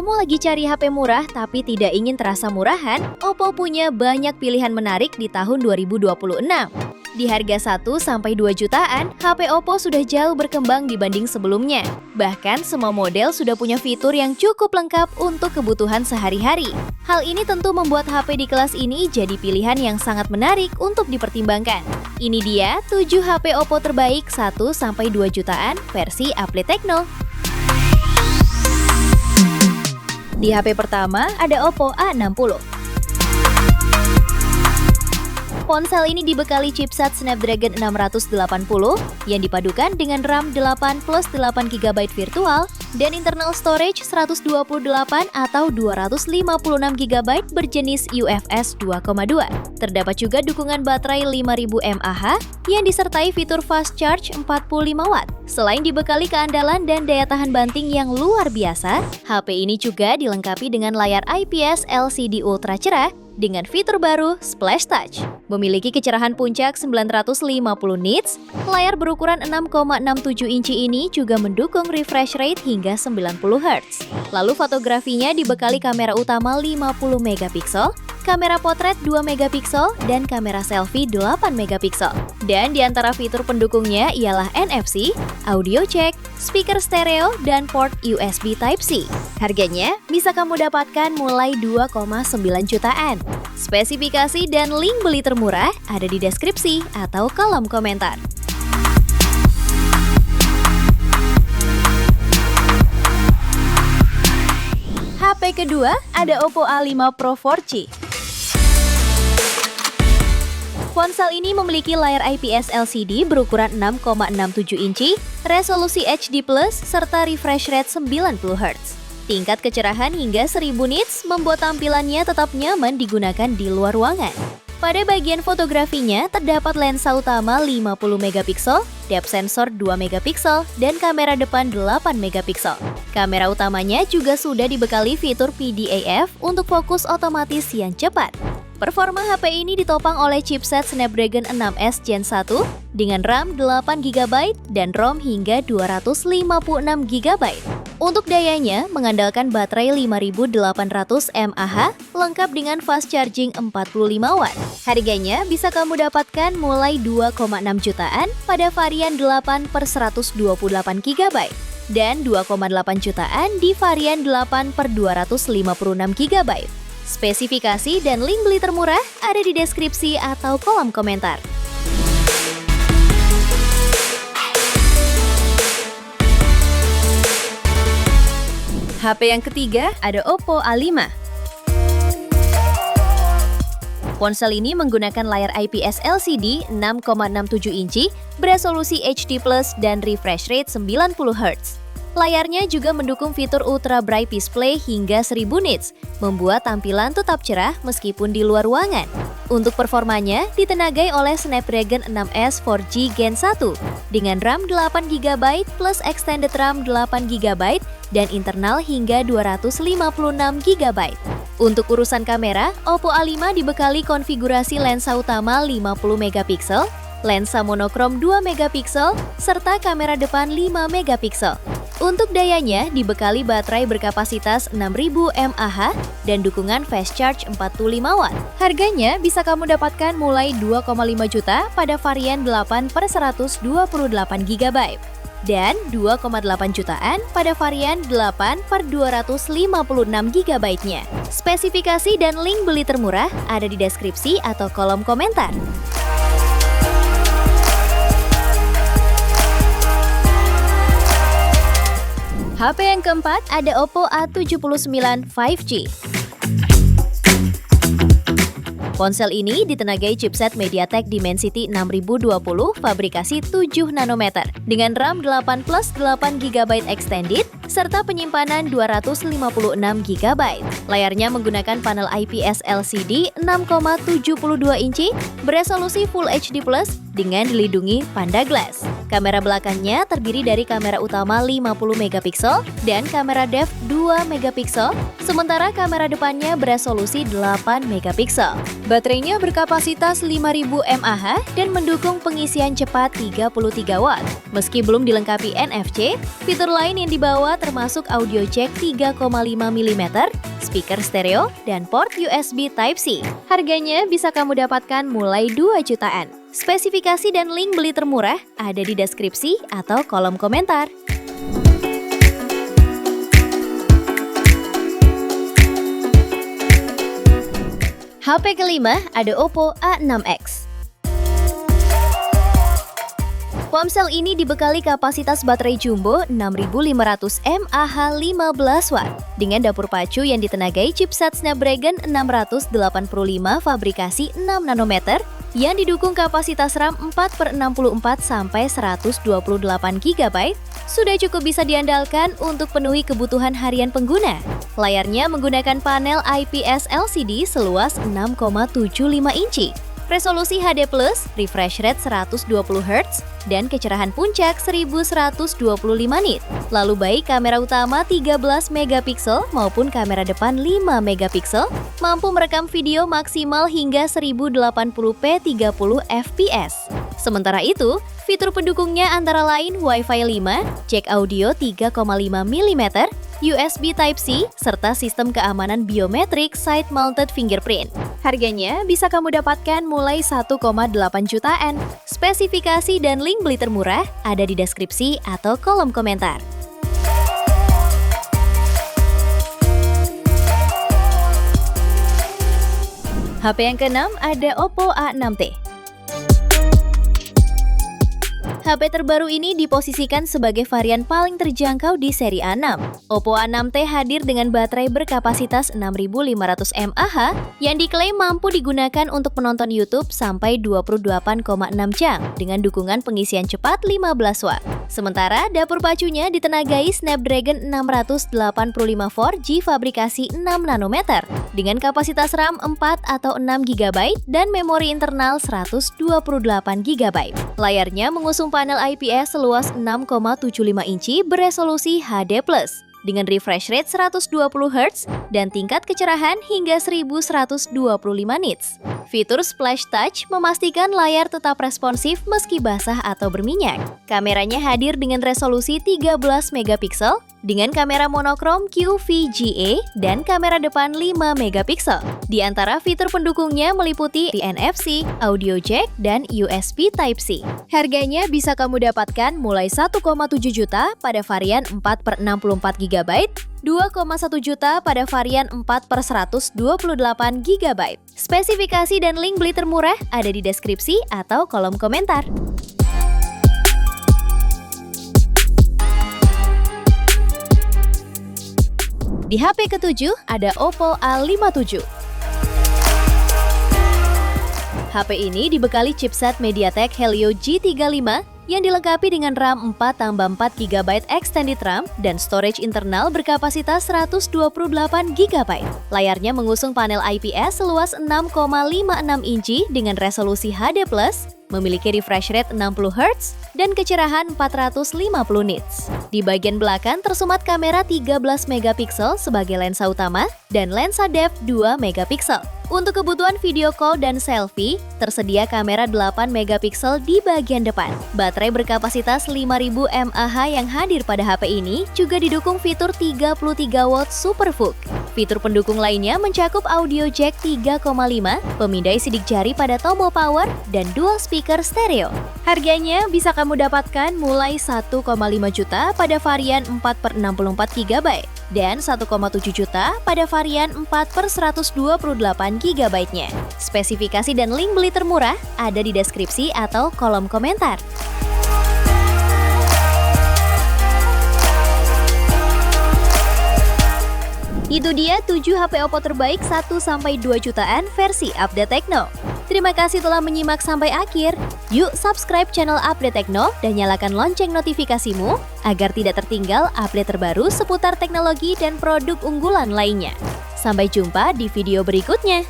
Kamu lagi cari HP murah tapi tidak ingin terasa murahan? Oppo punya banyak pilihan menarik di tahun 2026. Di harga 1-2 jutaan, HP Oppo sudah jauh berkembang dibanding sebelumnya. Bahkan semua model sudah punya fitur yang cukup lengkap untuk kebutuhan sehari-hari. Hal ini tentu membuat HP di kelas ini jadi pilihan yang sangat menarik untuk dipertimbangkan. Ini dia 7 HP Oppo terbaik 1-2 jutaan versi Applet Tekno. Di HP pertama ada Oppo A60. Ponsel ini dibekali chipset Snapdragon 680 yang dipadukan dengan RAM 8 plus 8 GB virtual dan internal storage 128 atau 256 GB berjenis UFS 2.2. Terdapat juga dukungan baterai 5000 mAh yang disertai fitur fast charge 45 Watt. Selain dibekali keandalan dan daya tahan banting yang luar biasa, HP ini juga dilengkapi dengan layar IPS LCD ultra cerah dengan fitur baru Splash Touch. Memiliki kecerahan puncak 950 nits, layar berukuran 6,67 inci ini juga mendukung refresh rate hingga 90 Hz. Lalu fotografinya dibekali kamera utama 50 megapiksel, kamera potret 2 megapiksel, dan kamera selfie 8 megapiksel. Dan di antara fitur pendukungnya ialah NFC, audio jack, speaker stereo, dan port USB Type-C. Harganya bisa kamu dapatkan mulai 2,9 jutaan. Spesifikasi dan link beli termurah ada di deskripsi atau kolom komentar. HP kedua ada Oppo A5 Pro 4G. Ponsel ini memiliki layar IPS LCD berukuran 6,67 inci, resolusi HD+, serta refresh rate 90 Hz. Tingkat kecerahan hingga 1000 nits membuat tampilannya tetap nyaman digunakan di luar ruangan. Pada bagian fotografinya terdapat lensa utama 50 megapiksel, depth sensor 2 megapiksel, dan kamera depan 8 megapiksel. Kamera utamanya juga sudah dibekali fitur PDAF untuk fokus otomatis yang cepat. Performa HP ini ditopang oleh chipset Snapdragon 6S Gen 1 dengan RAM 8 GB dan ROM hingga 256 GB. Untuk dayanya, mengandalkan baterai 5800 mAh lengkap dengan fast charging 45 Watt. Harganya bisa kamu dapatkan mulai 2,6 jutaan pada varian 8 per 128 GB dan 2,8 jutaan di varian 8 per 256 GB. Spesifikasi dan link beli termurah ada di deskripsi atau kolom komentar. HP yang ketiga ada Oppo A5. Ponsel ini menggunakan layar IPS LCD 6,67 inci, beresolusi HD+, dan refresh rate 90 Hz. Layarnya juga mendukung fitur Ultra Bright Display hingga 1000 nits, membuat tampilan tetap cerah meskipun di luar ruangan. Untuk performanya, ditenagai oleh Snapdragon 6S 4G Gen 1 dengan RAM 8 GB plus extended RAM 8 GB dan internal hingga 256 GB. Untuk urusan kamera, Oppo A5 dibekali konfigurasi lensa utama 50 megapiksel, lensa monokrom 2 megapiksel, serta kamera depan 5 megapiksel. Untuk dayanya, dibekali baterai berkapasitas 6000 mAh dan dukungan fast charge 45 Watt. Harganya bisa kamu dapatkan mulai 2,5 juta pada varian 8 per 128 GB dan 2,8 jutaan pada varian 8 per 256 GB-nya. Spesifikasi dan link beli termurah ada di deskripsi atau kolom komentar. HP yang keempat ada Oppo A79 5G. Ponsel ini ditenagai chipset MediaTek Dimensity 6020 fabrikasi 7 nanometer dengan RAM 8 plus 8 GB extended serta penyimpanan 256 GB. Layarnya menggunakan panel IPS LCD 6,72 inci beresolusi Full HD+ dengan dilindungi Panda Glass. Kamera belakangnya terdiri dari kamera utama 50 megapiksel dan kamera depth 2 megapiksel, sementara kamera depannya beresolusi 8 megapiksel. Baterainya berkapasitas 5000 mAh dan mendukung pengisian cepat 33 watt. Meski belum dilengkapi NFC, fitur lain yang dibawa termasuk audio jack 3,5 mm, speaker stereo, dan port USB Type-C. Harganya bisa kamu dapatkan mulai 2 jutaan. Spesifikasi dan link beli termurah ada di deskripsi atau kolom komentar. HP kelima ada Oppo A6X. Ponsel ini dibekali kapasitas baterai jumbo 6500 mAh 15 watt dengan dapur pacu yang ditenagai chipset Snapdragon 685 fabrikasi 6 nanometer yang didukung kapasitas RAM 4/64 sampai 128 GB, sudah cukup bisa diandalkan untuk penuhi kebutuhan harian pengguna. Layarnya menggunakan panel IPS LCD seluas 6,75 inci. Resolusi HD+, refresh rate 120 Hz, dan kecerahan puncak 1125 nit. Lalu baik kamera utama 13 megapiksel maupun kamera depan 5 megapiksel mampu merekam video maksimal hingga 1080p 30 fps. Sementara itu, fitur pendukungnya antara lain Wi-Fi 5, jack audio 3,5 mm, USB Type-C, serta sistem keamanan biometrik side-mounted fingerprint. Harganya bisa kamu dapatkan mulai 1,8 jutaan. Spesifikasi dan link beli termurah ada di deskripsi atau kolom komentar. HP yang keenam ada Oppo A6T. HP terbaru ini diposisikan sebagai varian paling terjangkau di seri A6. Oppo A6T hadir dengan baterai berkapasitas 6500 mAh yang diklaim mampu digunakan untuk menonton YouTube sampai 28,6 jam dengan dukungan pengisian cepat 15 watt. Sementara dapur pacunya ditenagai Snapdragon 685 4G fabrikasi 6 nanometer dengan kapasitas RAM 4 atau 6 GB dan memori internal 128 GB. Layarnya mengusung panel IPS seluas 6,75 inci beresolusi HD+, dengan refresh rate 120 Hz dan tingkat kecerahan hingga 1125 nits. Fitur Splash Touch memastikan layar tetap responsif meski basah atau berminyak. Kameranya hadir dengan resolusi 13 megapiksel dengan kamera monokrom QVGA dan kamera depan 5 megapiksel. Di antara fitur pendukungnya meliputi NFC, audio jack, dan USB Type-C. Harganya bisa kamu dapatkan mulai 1,7 juta pada varian 4/64 GB, 2,1 juta pada varian 4/128 GB. Spesifikasi dan link beli termurah ada di deskripsi atau kolom komentar. Di HP ketujuh ada Oppo A57. HP ini dibekali chipset MediaTek Helio G35 yang dilengkapi dengan RAM 4/4 GB extended RAM dan storage internal berkapasitas 128 GB. Layarnya mengusung panel IPS seluas 6,56 inci dengan resolusi HD+, memiliki refresh rate 60 Hz dan kecerahan 450 nits. Di bagian belakang tersumat kamera 13 megapiksel sebagai lensa utama dan lensa depth 2 megapiksel. Untuk kebutuhan video call dan selfie, tersedia kamera 8 megapiksel di bagian depan. Baterai berkapasitas 5000 mAh yang hadir pada HP ini juga didukung fitur 33 watt Super VOOC. Fitur pendukung lainnya mencakup audio jack 3,5, pemindai sidik jari pada tombol power, dan dual speaker stereo. Harganya bisa kamu dapatkan mulai 1,5 juta pada varian 4/64 GB dan 1,7 juta pada varian 4/128 GB-nya. Spesifikasi dan link beli termurah ada di deskripsi atau kolom komentar. Itu dia 7 HP Oppo terbaik 1-2 jutaan versi Update Tekno. Terima kasih telah menyimak sampai akhir. Yuk subscribe channel Update Tekno dan nyalakan lonceng notifikasimu agar tidak tertinggal update terbaru seputar teknologi dan produk unggulan lainnya. Sampai jumpa di video berikutnya.